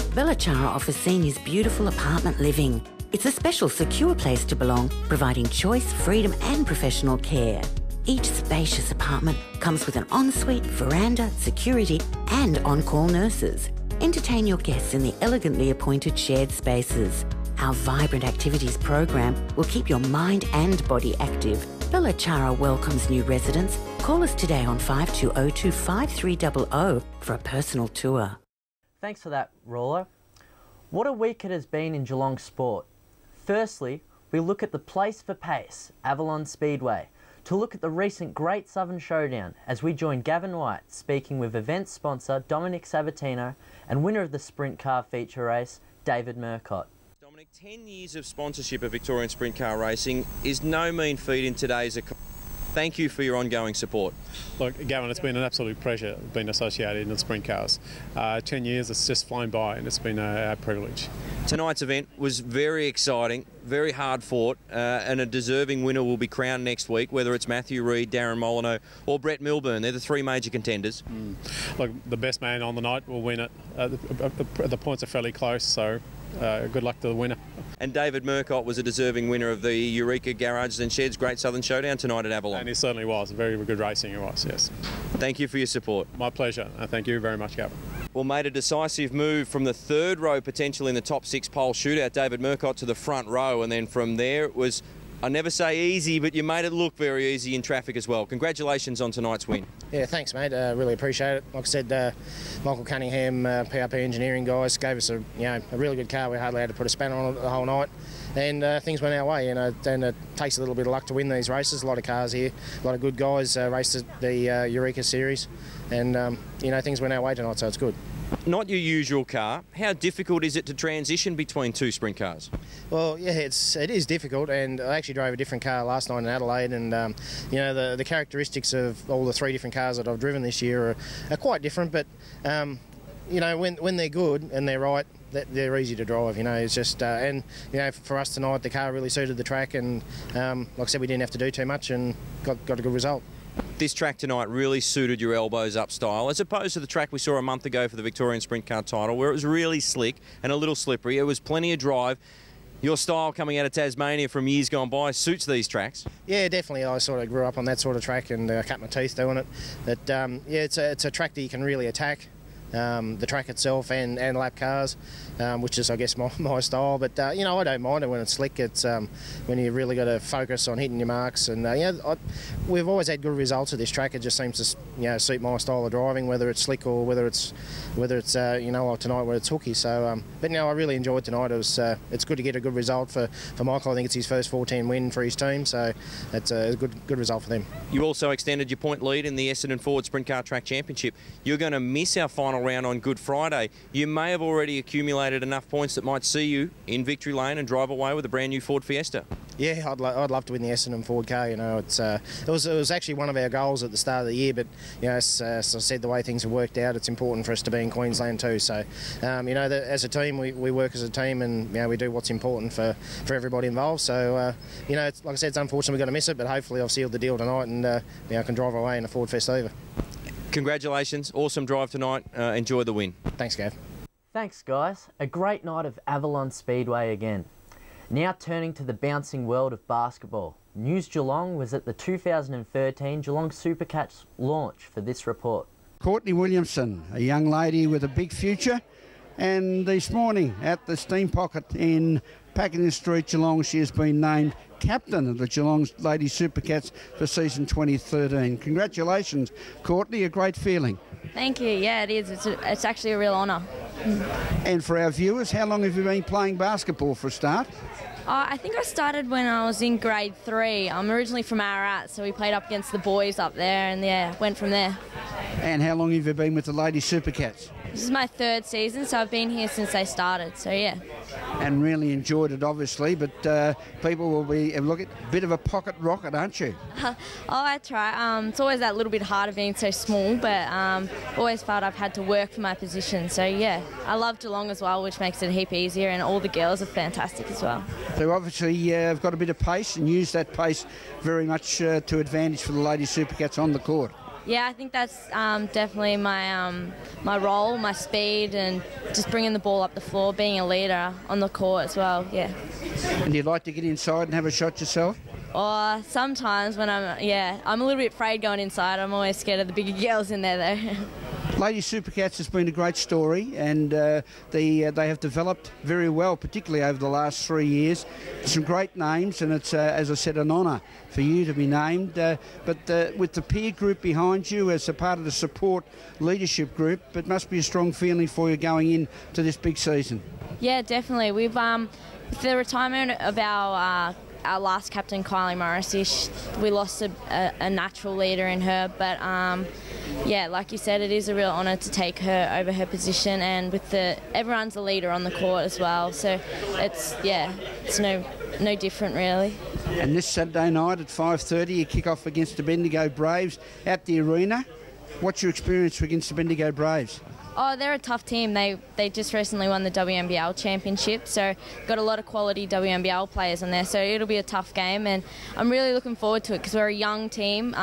Bellachara offers seniors beautiful apartment living. It's a special, secure place to belong, providing choice, freedom and professional care. Each spacious apartment comes with an ensuite, veranda, security and on-call nurses. Entertain your guests in the elegantly appointed shared spaces. Our vibrant activities program will keep your mind and body active. Bellachara welcomes new residents. Call us today on 5202 5300 for a personal tour. Thanks for that, Rollo. What a week it has been in Geelong sport. Firstly, we look at the place for pace, Avalon Speedway, to look at the recent Great Southern Showdown as we join Gavin White speaking with event sponsor Dominic Sabatino and winner of the sprint car feature race, David Murcott. Dominic, 10 years of sponsorship of Victorian sprint car racing is no mean feat in today's economy. Thank you for your ongoing support. Look, Gavin, it's been an absolute pleasure being associated in the sprint cars. 10 years, it's just flown by and it's been a privilege. Tonight's event was very exciting, very hard fought, and a deserving winner will be crowned next week, whether it's Matthew Reid, Darren Molyneux or Brett Milburn. They're the three major contenders. Look, the best man on the night will win it. The points are fairly close, so good luck to the winner. And David Murcott was a deserving winner of the Eureka Garages and Sheds Great Southern Showdown tonight at Avalon. And he certainly was. Very good racing it was, yes. Thank you for your support. My pleasure. Thank you very much, Gavin. Well, made a decisive move from the third row potential in the top six pole shootout, David Murcott to the front row, and then from there it was, I never say easy, but you made it look very easy in traffic as well. Congratulations on tonight's win. Yeah, thanks, mate. Really appreciate it. Like I said, Michael Cunningham, PRP Engineering guys, gave us a really good car. We hardly had to put a spanner on it the whole night, and things went our way. And it takes a little bit of luck to win these races. A lot of cars here, a lot of good guys raced the Eureka Series, and things went our way tonight, so it's good. Not your usual car. How difficult is it to transition between two sprint cars? Well, yeah, it is difficult, and I actually drove a different car last night in Adelaide, and the characteristics of all the three different cars that I've driven this year are quite different. But when they're good and they're right, they're easy to drive. It's just for us tonight, the car really suited the track, and like I said, we didn't have to do too much and got a good result. This track tonight really suited your elbows up style, as opposed to the track we saw a month ago for the Victorian Sprint Car title, where it was really slick and a little slippery. It was plenty of drive. Your style coming out of Tasmania from years gone by suits these tracks. Yeah, definitely. I sort of grew up on that sort of track and cut my teeth doing it. But it's a track that you can really attack. The track itself and lap cars, which is, I guess, my style. But I don't mind it when it's slick. It's when you really got to focus on hitting your marks. And we've always had good results at this track. It just seems to suit my style of driving, whether it's slick or whether it's like tonight where it's hooky. So, but I really enjoyed tonight. It's good to get a good result for Michael. I think it's his first 14 win for his team, so it's a good result for them. You also extended your point lead in the Essendon Ford Sprint Car Track Championship. You're going to miss our final round on Good Friday. You may have already accumulated enough points that might see you in victory lane and drive away with a brand new Ford Fiesta. Yeah, I'd love to win the Essendon Ford car. It was actually one of our goals at the start of the year, but as I said, the way things have worked out, it's important for us to be in Queensland too. So as a team, we work as a team, and we do what's important for everybody involved. So it's, like I said, it's unfortunate we're going to miss it, but hopefully I've sealed the deal tonight, and I can drive away in a Ford Festiva. Congratulations, awesome drive tonight. Enjoy the win. Thanks, Gav. Thanks, guys. A great night of Avalon Speedway again. Now turning to the bouncing world of basketball. News Geelong was at the 2013 Geelong Supercats launch for this report. Courtney Williamson, a young lady with a big future, and this morning at the Steam Pocket in Pakenham Street, Geelong, she has been named captain of the Geelong Ladies Supercats for season 2013. Congratulations, Courtney, a great feeling. Thank you. Yeah, it is. It's actually a real honour. And for our viewers, how long have you been playing basketball for a start? I think I started when I was in grade 3. I'm originally from Ararat, so we played up against the boys up there, and went from there. And how long have you been with the Ladies Supercats? This is my 3rd season, so I've been here since they started, so yeah. And really enjoyed it, obviously, but people will be a bit of a pocket rocket, aren't you? I try. It's always that little bit harder being so small, but always felt I've had to work for my position. So yeah, I love Geelong as well, which makes it a heap easier, and all the girls are fantastic as well. So obviously have got a bit of pace and use that pace very much to advantage for the Ladies Supercats on the court. Yeah, I think that's definitely my role, my speed, and just bringing the ball up the floor, being a leader on the court as well, yeah. And you'd like to get inside and have a shot yourself? Or sometimes when I'm a little bit afraid going inside. I'm always scared of the bigger girls in there though. Lady Supercats has been a great story, and they have developed very well, particularly over the last 3 years. Some great names, and it's, as I said, an honour for you to be named. But with the peer group behind you as a part of the support leadership group, it must be a strong feeling for you going into this big season. Yeah, definitely. We've with the retirement of our last captain, Kylie Morris, we lost a natural leader in her, but yeah, like you said, it is a real honour to take her over her position, and with everyone's a leader on the court as well, so it's no different really. And this Saturday night at 5:30, you kick off against the Bendigo Braves at the arena. What's your experience against the Bendigo Braves? Oh, they're a tough team. They just recently won the WNBL championship, so got a lot of quality WNBL players on there, so it'll be a tough game, and I'm really looking forward to it because we're a young team,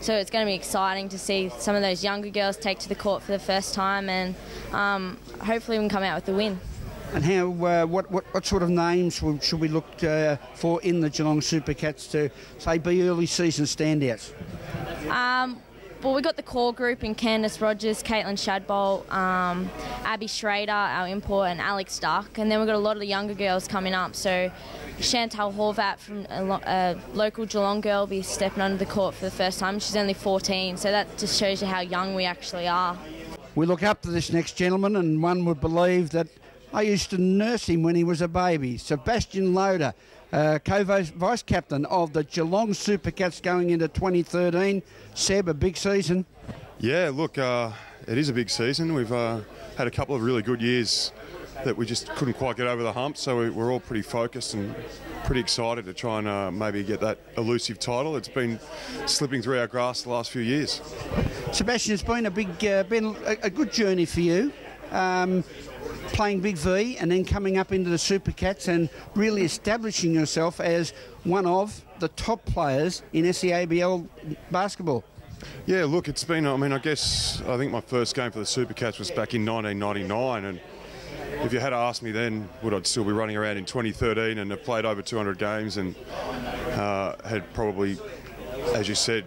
so it's going to be exciting to see some of those younger girls take to the court for the first time, and hopefully we can come out with the win. And how? What sort of names should we look for in the Geelong Supercats to, say, be early season standouts? Well, we've got the core group in Candice Rogers, Caitlin Shadbolt, Abby Schrader, our import, and Alex Stark. And then we've got a lot of the younger girls coming up. So Chantal Horvat, from a local Geelong girl, will be stepping onto the court for the first time. She's only 14, so that just shows you how young we actually are. We look up to this next gentleman, and one would believe that I used to nurse him when he was a baby. Sebastian Loader, co-vice captain of the Geelong Supercats going into 2013. Seb, a big season. Yeah, look, it is a big season. We've had a couple of really good years that we just couldn't quite get over the hump, so we're all pretty focused and pretty excited to try and maybe get that elusive title. It's been slipping through our grasp the last few years. Sebastian, it's been a good journey for you. Playing Big V and then coming up into the Supercats and really establishing yourself as one of the top players in SEABL basketball. Yeah, look, it's been, I think my first game for the Supercats was back in 1999, and if you had asked me then, would I still be running around in 2013 and have played over 200 games and had probably, as you said,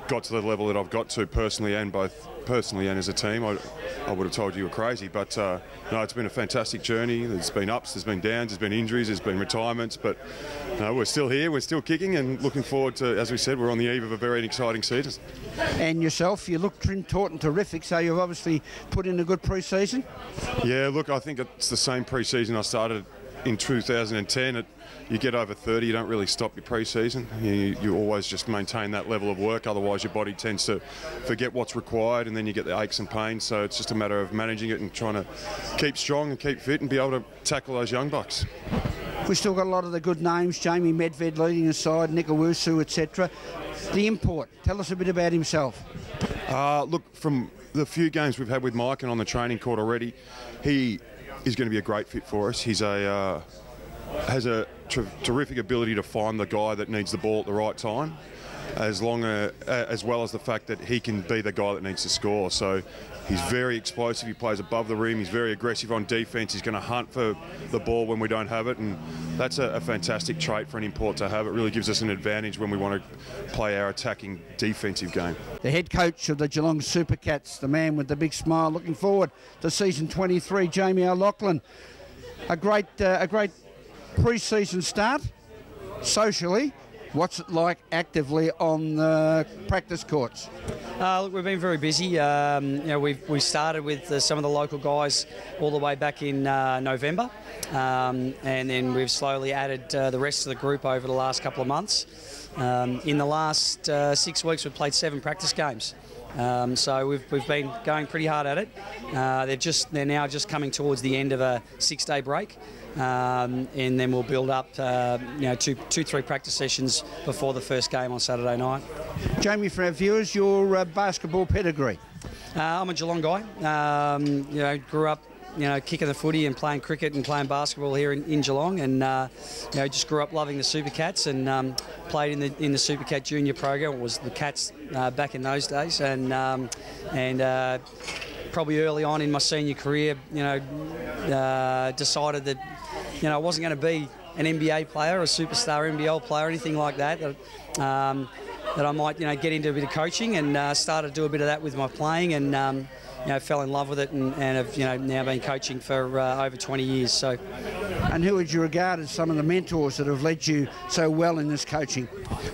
got to the level that I've got to personally and as a team, I would have told you were crazy. But no, it's been a fantastic journey. There's been ups, there's been downs, there's been injuries, there's been retirements, but no, we're still here, we're still kicking, and looking forward to, as we said, we're on the eve of a very exciting season. And yourself, you look trim, taut and terrific, so you've obviously put in a good pre-season? Yeah, look, I think it's the same pre-season I started in 2010. You get over 30, you don't really stop your pre-season. You always just maintain that level of work, otherwise your body tends to forget what's required, and then you get the aches and pains. So it's just a matter of managing it and trying to keep strong and keep fit and be able to tackle those young bucks. We've still got a lot of the good names, Jamie Medved leading the side, Nick Owusu, etc. The import, tell us a bit about himself. Look, from the few games we've had with Mike and on the training court already, he is going to be a great fit for us. He's has a terrific ability to find the guy that needs the ball at the right time, as well as the fact that he can be the guy that needs to score. So he's very explosive, he plays above the rim, he's very aggressive on defence, he's going to hunt for the ball when we don't have it, and that's a fantastic trait for an import to have. It really gives us an advantage when we want to play our attacking defensive game. The head coach of the Geelong Supercats, the man with the big smile, looking forward to season 23, Jamie O'Loughlin. A great pre-season start. Socially, what's it like actively on the practice courts? Look, we've been very busy. We started with some of the local guys all the way back in November, and then we've slowly added the rest of the group over the last couple of months. In the last 6 weeks, we've played 7 practice games. So we've been going pretty hard at it. They're now just coming towards the end of a 6-day break, and then we'll build up 2-3 practice sessions before the first game on Saturday night. Jamie, for our viewers, your basketball pedigree. I'm a Geelong guy. Grew up kicking the footy and playing cricket and playing basketball here in Geelong, and just grew up loving the Super Cats and played in the Super Cat Junior program. It was the Cats back in those days, and probably early on in my senior career, decided that I wasn't going to be an NBA player, a superstar NBL player, anything like that. That I might get into a bit of coaching, and started to do a bit of that with my playing, and fell in love with it, and have now been coaching for over 20 years. So. And who would you regard as some of the mentors that have led you so well in this coaching?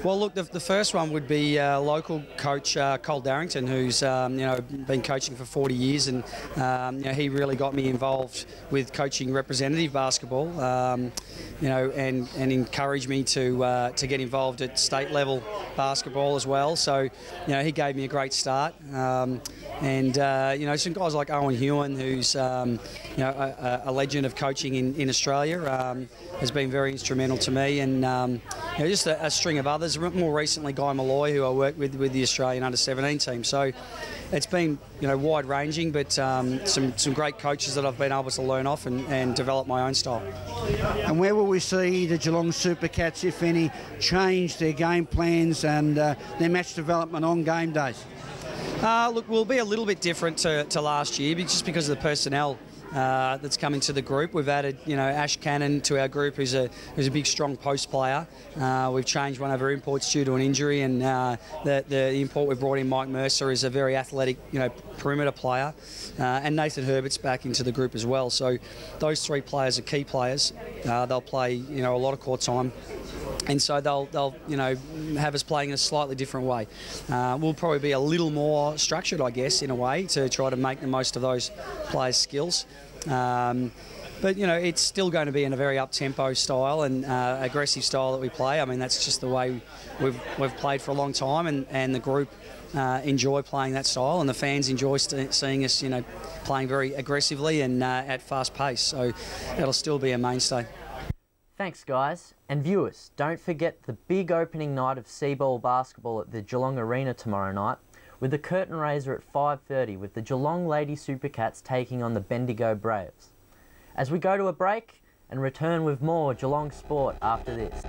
Well, look, the first one would be local coach Cole Darrington, who's been coaching for 40 years, and he really got me involved with coaching representative basketball, and encouraged me to get involved at state level basketball as well. So, he gave me a great start. Some guys like Owen Hewen, who's a legend of coaching in Australia, has been very instrumental to me, and just a string of others. More recently, Guy Malloy, who I worked with the Australian under-17 team. So it's been wide-ranging, but some great coaches that I've been able to learn off and develop my own style. And where will we see the Geelong Super Cats, if any, change their game plans and their match development on game days? Look, we'll be a little bit different to last year, just because of the personnel that's come into the group. We've added, Ash Cannon to our group, who's a big, strong post player. We've changed one of our imports due to an injury, and the import we've brought in, Mike Mercer, is a very athletic, perimeter player. And Nathan Herbert's back into the group as well. So those three players are key players. They'll play, a lot of court time. And so they'll have us playing in a slightly different way. We'll probably be a little more structured, I guess, in a way, to try to make the most of those players' skills. But it's still going to be in a very up-tempo style and aggressive style that we play. I mean, that's just the way we've played for a long time, and the group enjoy playing that style, and the fans enjoy seeing us, playing very aggressively and at fast pace. So that'll still be a mainstay. Thanks, guys. And viewers, don't forget the big opening night of Seaball basketball at the Geelong Arena tomorrow night, with the curtain raiser at 5:30, with the Geelong Lady Super Cats taking on the Bendigo Braves. As we go to a break and return with more Geelong sport after this.